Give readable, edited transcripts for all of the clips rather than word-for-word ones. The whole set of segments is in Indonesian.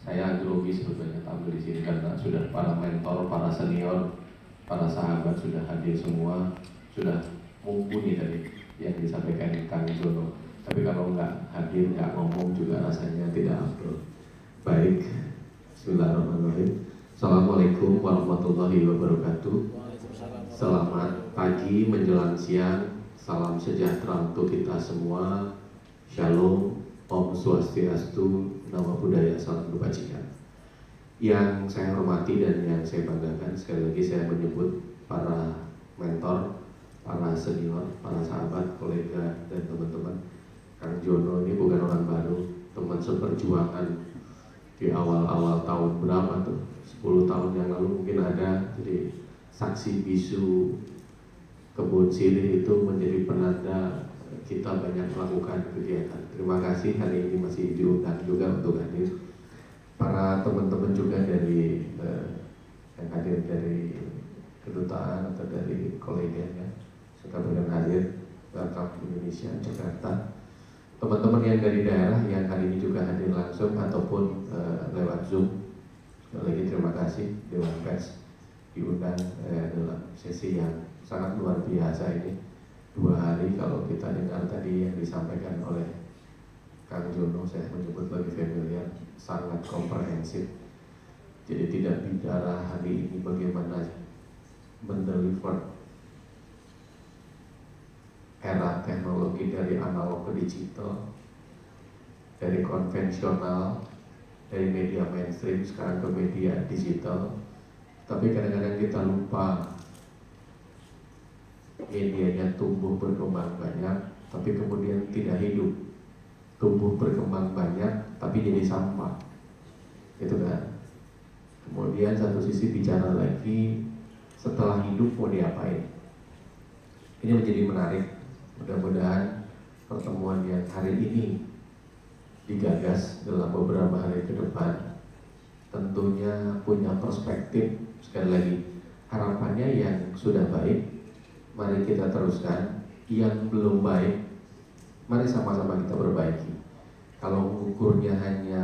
Saya grogi sebetulnya tampil di sini karena sudah para mentor, para senior, para sahabat sudah hadir semua, sudah mumpuni tadi yang disampaikan Kang Jono. Tapi kalau nggak hadir, nggak ngomong juga rasanya tidak afdol. Baik, Bismillahirrahmanirrahim. Assalamualaikum warahmatullahi wabarakatuh. Selamat pagi menjelang siang. Salam sejahtera untuk kita semua. Shalom, Om Swastiastu, Namo Buddhaya, salam kebajikan. Yang saya hormati dan yang saya banggakan, sekali lagi saya menyebut para mentor, para senior, para sahabat, kolega, dan teman-teman. Kang Jono ini bukan orang baru, teman seperjuangan di awal-awal tahun berapa tuh, 10 tahun yang lalu mungkin ada. Jadi saksi bisu kebun sirih itu menjadi penanda kita banyak melakukan kegiatan. Terima kasih hari ini masih diundang juga untuk hadir. Para teman-teman juga dari yang hadir dari kedutaan atau dari koleganya sudah berkenan hadir. Welcome Indonesia, Jakarta. Teman-teman yang dari daerah yang hari ini juga hadir langsung ataupun lewat Zoom, sekali lagi terima kasih. Dewan Pers diundang dalam sesi yang sangat luar biasa ini. 2 hari kalau kita dengar tadi yang disampaikan oleh Kang Jono, saya menyebut lebih familiar, sangat komprehensif. Jadi tidak bicara hari ini bagaimana mendeliver era teknologi dari analog ke digital, dari konvensional, dari media mainstream sekarang ke media digital. Tapi kadang-kadang kita lupa medianya tumbuh berkembang banyak, tapi kemudian tidak hidup. Tumbuh berkembang banyak, tapi jadi sampah, gitu kan? Kemudian satu sisi bicara lagi, setelah hidup mau diapain? Ini menjadi menarik. Mudah-mudahan pertemuan yang hari ini digagas dalam beberapa hari ke depan tentunya punya perspektif. Sekali lagi, harapannya yang sudah baik, mari kita teruskan. Yang belum baik, mari sama-sama kita perbaiki. Kalau ukurnya hanya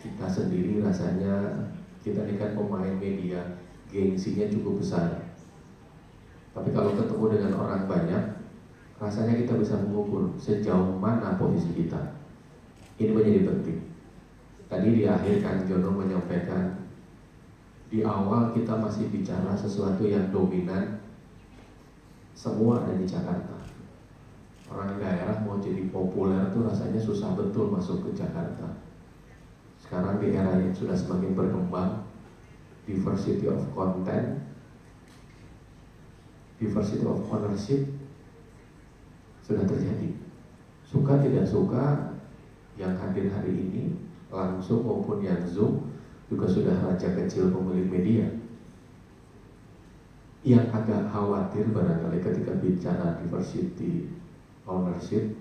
kita sendiri, rasanya kita ini kan pemain media, gengsinya cukup besar. Tapi kalau ketemu dengan orang banyak, rasanya kita bisa mengukur sejauh mana posisi kita. Ini menjadi penting. Tadi di akhir Kang Jono menyampaikan, di awal kita masih bicara sesuatu yang dominan, semua ada di Jakarta. Orang daerah mau jadi populer tuh rasanya susah betul masuk ke Jakarta. Sekarang di era yang sudah semakin berkembang, diversity of content, diversity of ownership sudah terjadi. Suka tidak suka, yang hadir hari ini langsung maupun yang Zoom juga sudah raja kecil pemilik media. Yang agak khawatir barangkali ketika bicara diversity ownership,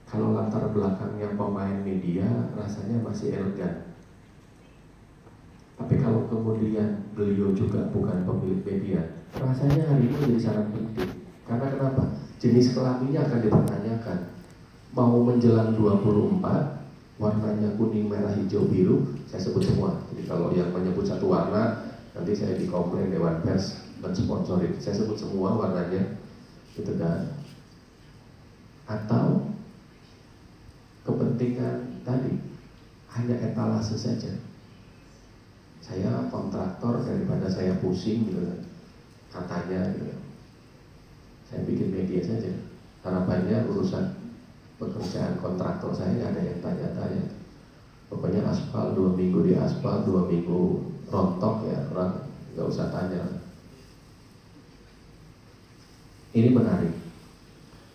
kalau latar belakangnya pemain media rasanya masih elegan. Tapi kalau kemudian beliau juga bukan pemilik media, rasanya hari ini menjadi sangat penting. Karena kenapa? Jenis kelaminnya akan dipertanyakan. Mau menjelang 24, warnanya kuning, merah, hijau, biru, saya sebut semua. Jadi kalau yang menyebut satu warna, nanti saya dikomplain Dewan Pers mensponsori. Saya sebut semua warnanya, gitu kan? Atau kepentingan tadi hanya etalase saja. Saya kontraktor, daripada saya pusing gitu kan, katanya gitu, saya bikin media saja. Harapannya urusan pekerjaan kontraktor saya nggak ada yang tanya-tanya. Pokoknya aspal 2 minggu di aspal, 2 minggu rontok ya, orang nggak usah tanya. Ini menarik.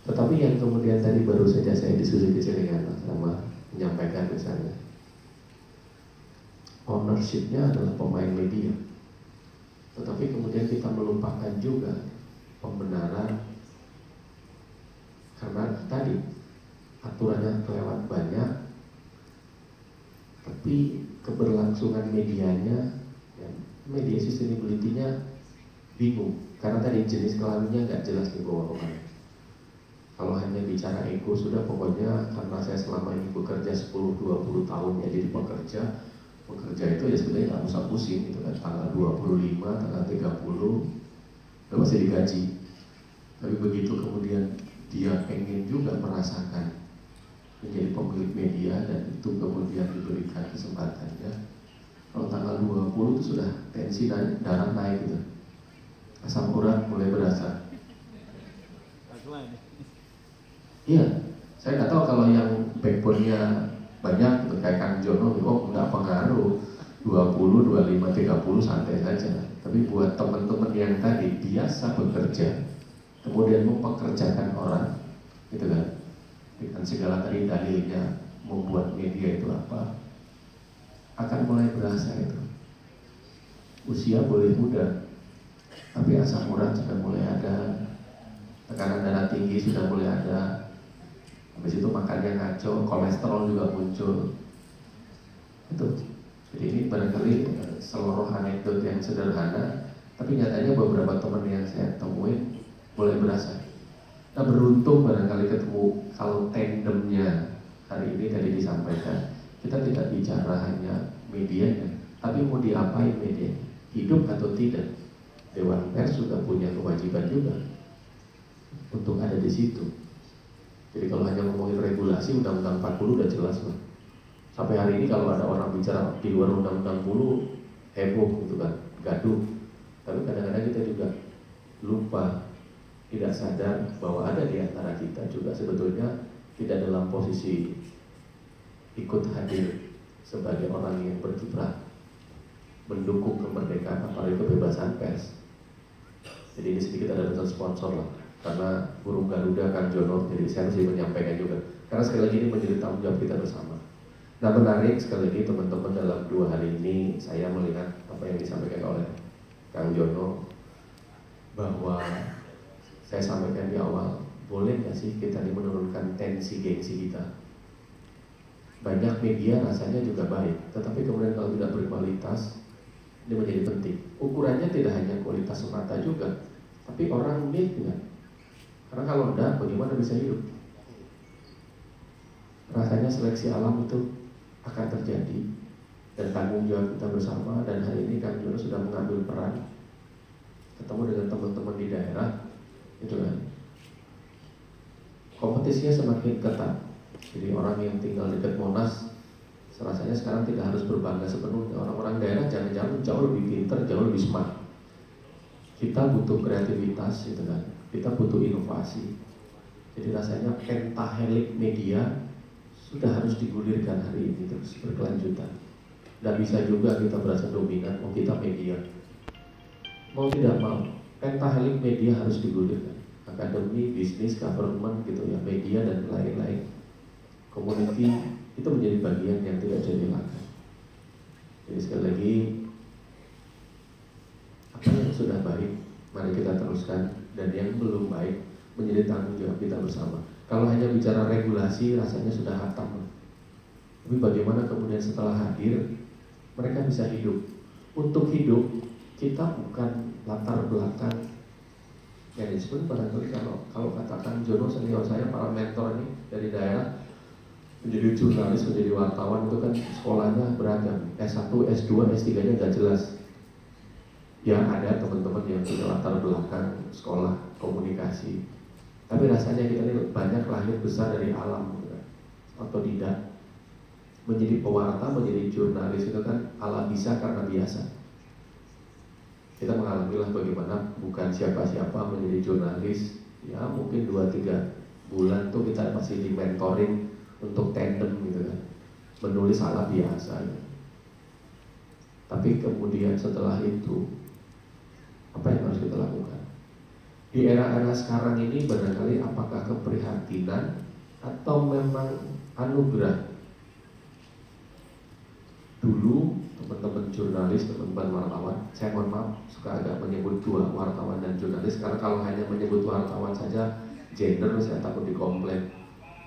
Tetapi yang kemudian tadi baru saja saya diskusi dengan Mas Rama menyampaikan misalnya, ownership-nya adalah pemain media. Tetapi kemudian kita melupakan juga pembenaran, karena tadi aturannya kelewat banyak, tapi keberlangsungan medianya, ya, media sustainability-nya bingung. Karena tadi jenis kelaminnya nggak jelas di bawah kemana. Kalau hanya bicara ego sudah, pokoknya karena saya selama ini bekerja 10-20 tahun ya jadi pekerja, Bekerja itu ya sebenarnya nggak usah pusing gitu kan, tanggal 25, tanggal 30 udah pasti digaji. Tapi begitu kemudian dia pengen juga merasakan menjadi pemilik media dan itu kemudian diberikan kesempatannya, kalau tanggal 20 itu sudah tensi darah naik gitu, asam urat mulai berasa. Iya, saya nggak tahu kalau yang backbone-nya banyak gitu, kayak Kang Jono, oh nggak pengaruh 20, 25, 30 santai saja. Tapi buat teman-teman yang tadi biasa bekerja, kemudian mempekerjakan orang, gitu kan, dengan segala tadi dalilnya membuat media itu apa, akan mulai berasa itu. Usia boleh muda, tapi asam urat sudah mulai ada, tekanan darah tinggi sudah mulai ada. Habis itu makannya ngaco, kolesterol juga muncul. Itu. Jadi ini barangkali seluruh anekdot yang sederhana, tapi nyatanya beberapa teman yang saya temuin mulai berasa. Nah, beruntung barangkali ketemu kalau tandemnya hari ini tadi disampaikan, kita tidak bicara hanya medianya, tapi mau diapain media, hidup atau tidak. Dewan Pers sudah punya kewajiban juga untuk ada di situ. Jadi kalau hanya ngomongin regulasi, Undang-Undang 40 udah jelas lah. Sampai hari ini kalau ada orang bicara di luar Undang-Undang 40, heboh gitu kan, gaduh. Tapi kadang-kadang kita juga lupa, tidak sadar bahwa ada di antara kita juga sebetulnya tidak dalam posisi ikut hadir sebagai orang yang berkiprah mendukung kemerdekaan atau kebebasan pers. Jadi ini sedikit ada bentuk sponsor lah, karena burung Garuda Kang Jono, jadi saya mesti menyampaikan juga. Karena sekali lagi ini menjadi tanggung jawab kita bersama. Nah, menarik sekali lagi teman-teman, dalam 2 hari ini saya melihat apa yang disampaikan oleh Kang Jono, bahwa saya sampaikan di awal, boleh nggak sih kita ini menurunkan tensi gengsi kita? Banyak media rasanya juga baik, tetapi kemudian kalau tidak berkualitas, ini menjadi penting. Ukurannya tidak hanya kualitas semata juga, tapi orang need juga. Karena kalau enggak, bagaimana bisa hidup? Rasanya seleksi alam itu akan terjadi, dan tanggung jawab kita bersama. Dan hari ini Kang Jono sudah mengambil peran, ketemu dengan teman-teman di daerah, itu kan. Kompetisinya semakin ketat. Jadi orang yang tinggal dekat Monas, rasanya sekarang tidak harus berbangga sepenuhnya. Orang-orang daerah jangan-jangan jauh lebih pintar, jauh lebih smart. Kita butuh kreativitas, gitu kan. Kita butuh inovasi. Jadi rasanya pentahelik media sudah harus digulirkan hari ini terus berkelanjutan. Dan bisa juga kita berasa dominan, mau kita media, mau tidak mau, pentahelik media harus digulirkan. Akademi, bisnis, government, gitu ya, media dan lain-lain. Community itu menjadi bagian yang tidak jadi dilakukan. Jadi sekali lagi, apa yang sudah baik, mari kita teruskan, dan yang belum baik menjadi tanggung jawab kita bersama. Kalau hanya bicara regulasi, rasanya sudah hatam. Tapi bagaimana kemudian setelah hadir, mereka bisa hidup. Untuk hidup, kita bukan latar belakang manajemen. Barangkali kalau katakan Jono senior saya, para mentor ini dari daerah, menjadi jurnalis, menjadi wartawan itu kan sekolahnya beragam, S1, S2, S3-nya nggak jelas. Ya ada teman-teman yang punya latar belakang sekolah komunikasi, tapi rasanya kita ini banyak lahir besar dari alam, gitu kan, otodidak. Menjadi pewarta, menjadi jurnalis itu kan ala bisa karena biasa. Kita mengalamilah bagaimana bukan siapa-siapa menjadi jurnalis. Ya mungkin 2-3 bulan tuh kita masih di mentoring untuk tandem, gitu kan, menulis ala biasa, gitu. Tapi kemudian setelah itu, apa yang harus kita lakukan? Di era-era sekarang ini barangkali apakah keprihatinan atau memang anugerah? Dulu teman-teman jurnalis, teman-teman wartawan, saya mohon maaf suka agak menyebut dua, wartawan dan jurnalis, karena kalau hanya menyebut wartawan saja gender, saya takut dikomplain.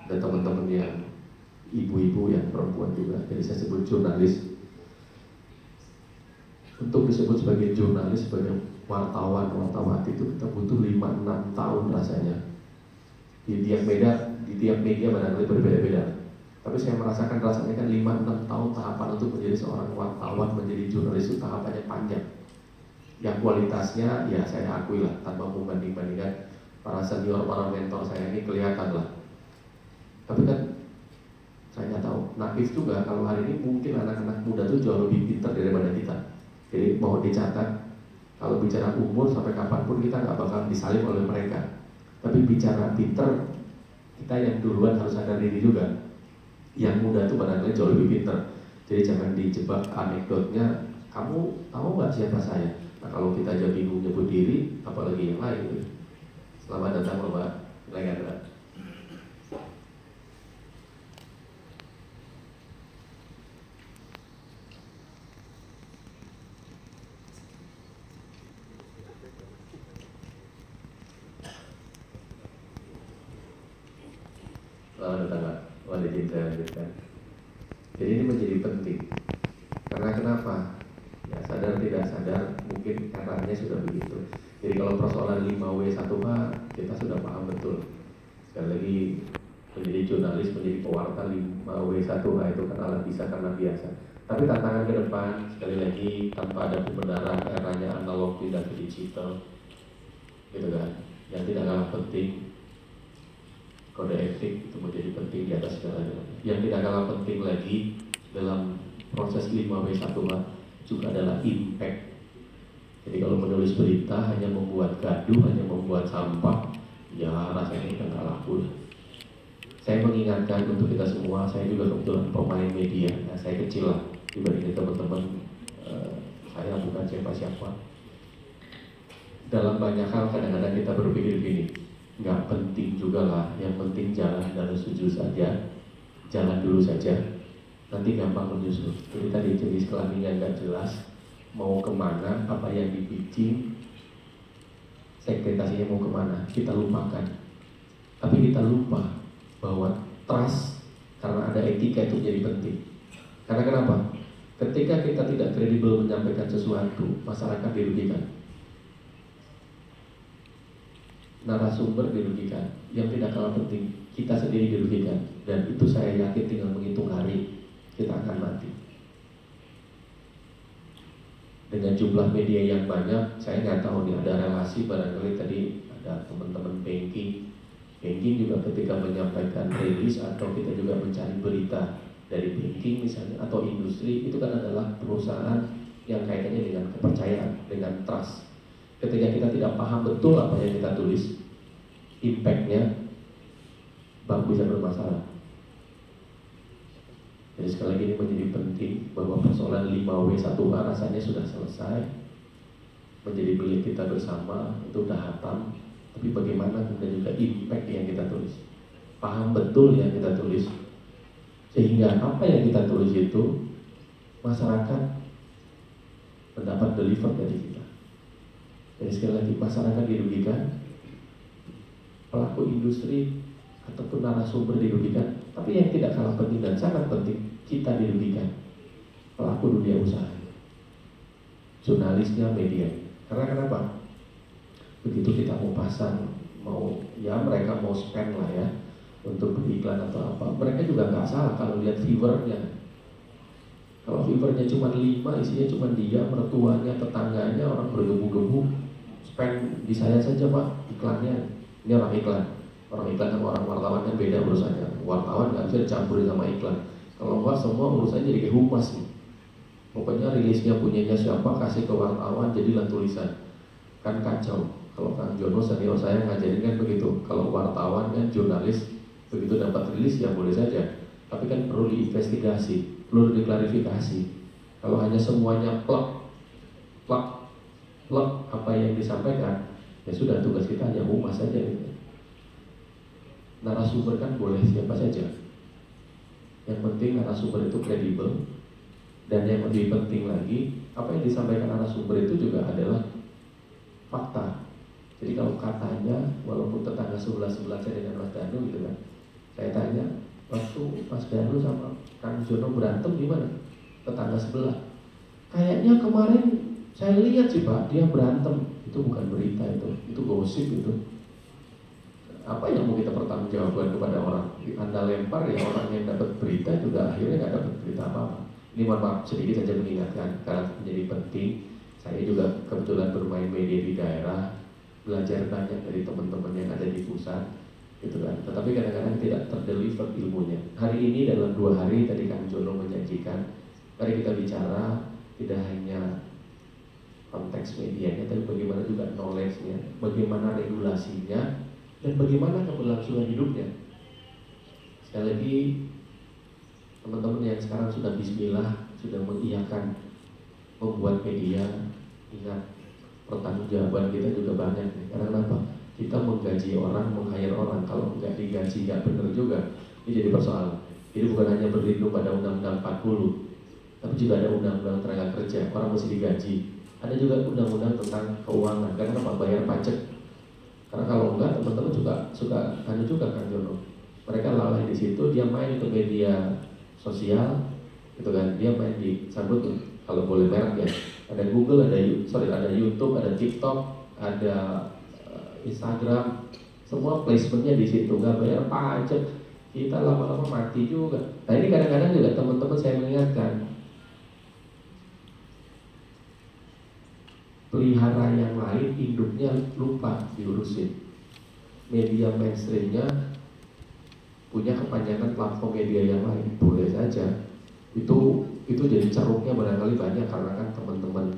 Dan teman-teman yang ibu-ibu, yang perempuan juga, jadi saya sebut jurnalis. Untuk disebut sebagai jurnalis, sebagai wartawan itu kita butuh 5-6 tahun rasanya. Di tiap media barangkali berbeda-beda. Tapi saya merasakan rasanya kan 5-6 tahun tahapan untuk menjadi seorang wartawan, menjadi jurnalis itu tahapannya panjang. Yang kualitasnya ya saya akui lah, tanpa membanding-bandingkan para senior, para mentor saya ini kelihatan lah. Tapi kan saya nggak tahu, naif juga kalau hari ini mungkin anak-anak muda tuh jauh lebih pintar daripada kita. Jadi mau dicatat, kalau bicara umur sampai kapanpun kita nggak bakal disalib oleh mereka. Tapi bicara pintar, kita yang duluan harus sadar diri juga. Yang muda tuh barangkali jauh lebih pintar. Jadi jangan dijebak anekdotnya, kamu tahu nggak siapa saya? Nah kalau kita aja bingung nyebut diri, apalagi yang lain. Selamat datang Bapak Legenda. Selamat datang Pak. Wali Cinta lanjutkan. Jadi ini menjadi penting. Karena kenapa? Ya sadar tidak sadar mungkin eranya sudah begitu. Jadi kalau persoalan 5W1H kita sudah paham betul. Sekali lagi menjadi jurnalis, menjadi pewarta 5W1H itu kan alat bisa karena biasa. Tapi tantangan ke depan sekali lagi tanpa ada pembenaran eranya analog pindah ke digital, gitu kan? Yang tidak kalah penting kode etik itu menjadi penting di atas segalanya. Yang tidak kalah penting lagi dalam proses 5W1H juga adalah impact. Jadi kalau menulis berita hanya membuat gaduh, hanya membuat sampah, ya rasanya kan nggak laku. Saya mengingatkan untuk kita semua, saya juga kebetulan pemain media, nah, saya kecil lah dibandingkan teman-teman, saya bukan siapa-siapa. Dalam banyak hal kadang-kadang kita berpikir begini, nggak penting juga lah, yang penting jalan dan setuju saja, jalan dulu saja, nanti gampang menyusul. Jadi tadi jenis kelaminnya nggak jelas, mau kemana, apa yang dipicing, segmentasinya mau kemana, kita lupakan. Tapi kita lupa bahwa trust, karena ada etika itu jadi penting. Karena kenapa? Ketika kita tidak kredibel menyampaikan sesuatu, masyarakat dirugikan, narasumber dirugikan, yang tidak kalah penting kita sendiri dirugikan. Dan itu saya yakin tinggal menghitung hari kita akan mati. Dengan jumlah media yang banyak, saya nggak tahu nih ada relasi, barangkali tadi ada teman-teman banking juga ketika menyampaikan rilis atau kita juga mencari berita dari banking misalnya atau industri, itu kan adalah perusahaan yang kaitannya dengan kepercayaan, dengan trust. Ketika kita tidak paham betul apa yang kita tulis, impactnya bank bisa bermasalah. Jadi sekali lagi ini menjadi penting bahwa persoalan 5W1H rasanya sudah selesai, menjadi milik kita bersama, itu udah hatam. Tapi bagaimana kemudian juga impact yang kita tulis, paham betul yang kita tulis, sehingga apa yang kita tulis itu masyarakat mendapat deliver dari kita. Jadi sekali lagi masyarakat dirugikan, pelaku industri ataupun narasumber dirugikan. Tapi yang tidak kalah penting dan sangat penting, kita dirugikan, pelaku dunia usaha, jurnalisnya, media. Karena kenapa? Begitu kita mau pasang, mau ya mereka mau spend lah ya untuk beriklan atau apa, mereka juga nggak salah kalau lihat viewernya. Kalau viewernya cuma 5, isinya cuma dia, mertuanya, tetangganya, orang bergebu-gebu, spend di saya saja Pak iklannya. Ini orang iklan. Orang iklan sama orang wartawan kan beda urusannya. Wartawan nggak bisa dicampurin sama iklan. Kalau enggak semua urusannya jadi kayak humas nih. Pokoknya rilisnya punyanya siapa, kasih ke wartawan, jadilah tulisan. Kan kacau. Kalau Kang Jono senior saya ngajarin kan begitu. Kalau wartawan kan jurnalis, begitu dapat rilis ya boleh saja. Tapi kan perlu diinvestigasi, perlu diklarifikasi. Kalau hanya semuanya plak apa yang disampaikan, ya sudah, tugas kita hanya humas saja gitu. Narasumber kan boleh siapa saja. Yang penting narasumber itu kredibel. Dan yang lebih penting lagi, apa yang disampaikan narasumber itu juga adalah fakta. Jadi kalau katanya, walaupun tetangga sebelah-sebelah saya dengan Mas Danu gitu kan, saya tanya, waktu Mas Danu sama Kang Jono berantem gimana? Tetangga sebelah, kayaknya kemarin saya lihat sih Pak, dia berantem. Itu bukan berita, itu gosip itu. Apa yang mau kita pertanggungjawabkan kepada orang? Anda lempar ya, orang yang dapat berita juga akhirnya nggak dapat berita apa-apa. Ini mohon maaf sedikit saja mengingatkan karena menjadi penting. Saya juga kebetulan bermain media di daerah, belajar banyak dari teman-teman yang ada di pusat, gitu kan. Tetapi kadang-kadang tidak terdeliver ilmunya. Hari ini dalam 2 hari tadi Kang Jono menjanjikan, mari kita bicara tidak hanya konteks medianya, tapi bagaimana juga knowledge-nya, bagaimana regulasinya, dan bagaimana keberlangsungan hidupnya. Sekali lagi, teman-teman yang sekarang sudah bismillah, sudah mengiyakan membuat media, ingat pertanggungjawaban kita juga banyak nih. Karena kenapa? Kita menggaji orang, meng-hire orang, kalau nggak digaji nggak benar juga, ini jadi persoalan. Jadi bukan hanya berlindung pada Undang-Undang 40, tapi juga ada Undang-Undang Tenaga Kerja, orang mesti digaji. Ada juga undang-undang tentang keuangan, karena apa? Bayar pajak. Karena kalau enggak, teman-teman juga suka kan Jono. Mereka lalai di situ, dia main ke media sosial, gitu kan? Dia main di sambut, kalau boleh merek ya. Ada Google, ada YouTube, ada TikTok, ada Instagram, semua placementnya di situ, nggak bayar pajak. Kita lama-lama mati juga. Nah ini kadang-kadang juga teman-teman saya mengingatkan, pelihara yang lain, induknya lupa diurusin. Media mainstreamnya punya kepanjangan platform media yang lain, boleh saja. Itu jadi ceruknya barangkali banyak karena kan teman-teman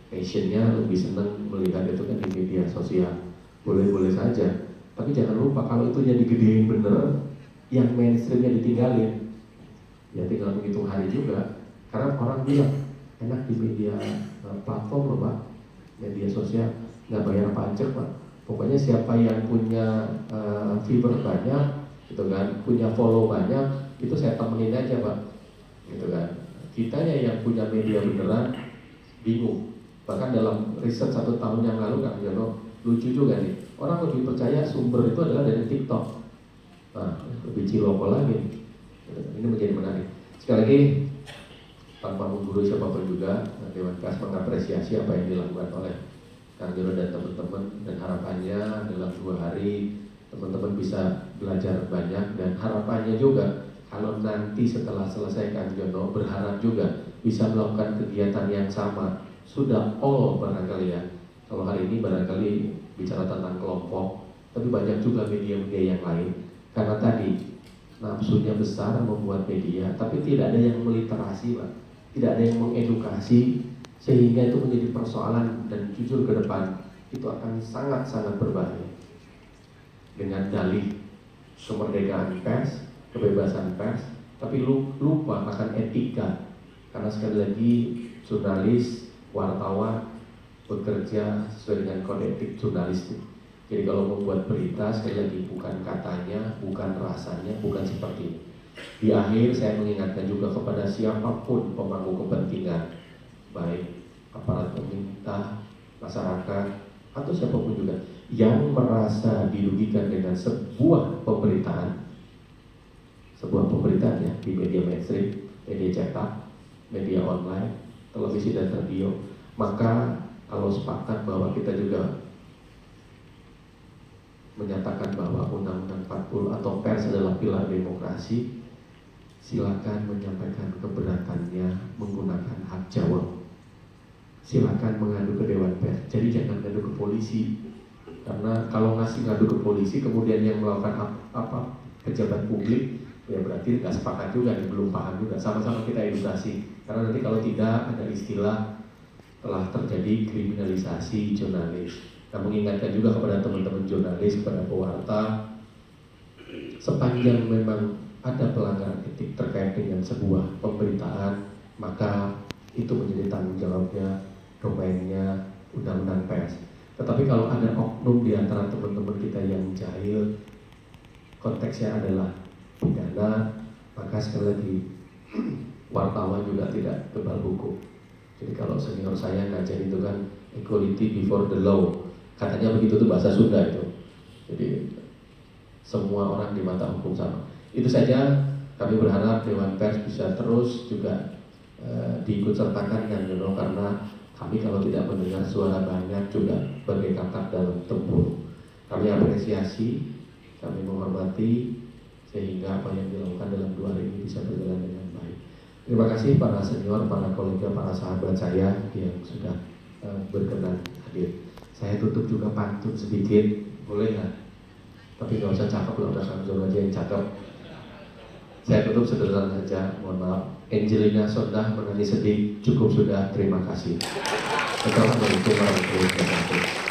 passionnya lebih senang melihat itu kan di media sosial. Boleh-boleh saja. Tapi jangan lupa kalau itu yang digedein bener, yang mainstreamnya ditinggalin, ya tinggal menghitung hari juga. Karena orang bilang enak di media platform loh Pak, media sosial nggak bayar pajak Pak. Pokoknya siapa yang punya viewer banyak, gitu kan, punya follow banyak, itu saya temenin aja Pak, gitu kan. Kitanya yang punya media beneran bingung. Bahkan dalam riset 1 tahun yang lalu Kang Jono, lucu juga nih, orang lebih percaya sumber itu adalah dari TikTok. Nah, lebih ciloko lagi. Ini menjadi menarik. Sekali lagi, tanpa menggurui siapapun juga, Dewan Pers mengapresiasi apa yang dilakukan oleh Kang Jono dan teman-teman, dan harapannya dalam 2 hari teman-teman bisa belajar banyak, dan harapannya juga kalau nanti setelah selesai Kang Jono berharap juga bisa melakukan kegiatan yang sama. Sudah all barangkali ya. Kalau hari ini barangkali bicara tentang kelompok, tapi banyak juga media-media yang lain. Karena tadi nafsunya besar membuat media, tapi tidak ada yang meliterasi Pak. Tidak ada yang mengedukasi, sehingga itu menjadi persoalan, dan jujur ke depan itu akan sangat-sangat berbahaya. Dengan dalih kemerdekaan pers, kebebasan pers, tapi lupa akan etika. Karena sekali lagi jurnalis, wartawan bekerja sesuai dengan kode etik jurnalistik. Jadi kalau membuat berita, sekali lagi bukan katanya, bukan rasanya, bukan seperti ini. Di akhir saya mengingatkan juga kepada siapapun pemangku kepentingan, baik aparat pemerintah, masyarakat, atau siapapun juga yang merasa dirugikan dengan sebuah pemberitaan ya, di media mainstream, media cetak, media online, televisi dan radio, maka kalau sepakat bahwa kita juga menyatakan bahwa Undang-Undang 40 atau pers adalah pilar demokrasi, silakan menyampaikan keberatannya menggunakan hak jawab. Silakan mengadu ke Dewan Pers. Jadi jangan ngadu ke polisi, karena kalau ngasih ngadu ke polisi kemudian yang melakukan apa pejabat publik, ya berarti nggak sepakat juga, belum paham juga. Sama-sama kita edukasi, karena nanti kalau tidak ada istilah telah terjadi kriminalisasi jurnalis. Nah, mengingatkan juga kepada teman-teman jurnalis, kepada pewarta, sepanjang memang ada pelanggaran etik terkait dengan sebuah pemberitaan, maka itu menjadi tanggung jawabnya, domainnya Undang-Undang Pers. Tetapi kalau ada oknum di antara teman-teman kita yang jahil, konteksnya adalah pidana, maka sekali lagi wartawan juga tidak tebal hukum. Jadi kalau senior saya ngajar itu kan equality before the law, katanya begitu tuh bahasa Sunda itu. Jadi semua orang di mata hukum sama. Itu saja, kami berharap Dewan Pers bisa terus juga diikut sertakan kan, karena kami kalau tidak mendengar suara banyak juga bagai katak dalam tempur. Kami apresiasi kami menghormati sehingga apa yang dilakukan dalam 2 hari ini bisa berjalan dengan baik. Terima kasih para senior, para kolega, para sahabat saya yang sudah berkenan hadir. Saya tutup juga pantun sedikit, boleh nggak? Tapi nggak usah cakep lah, udah Kang Jono aja yang cakep. Saya tutup sederhana saja, mohon maaf. Angelina Sondah menangis sedih, cukup sudah, terima kasih. Assalamualaikum warahmatullahi wabarakatuh.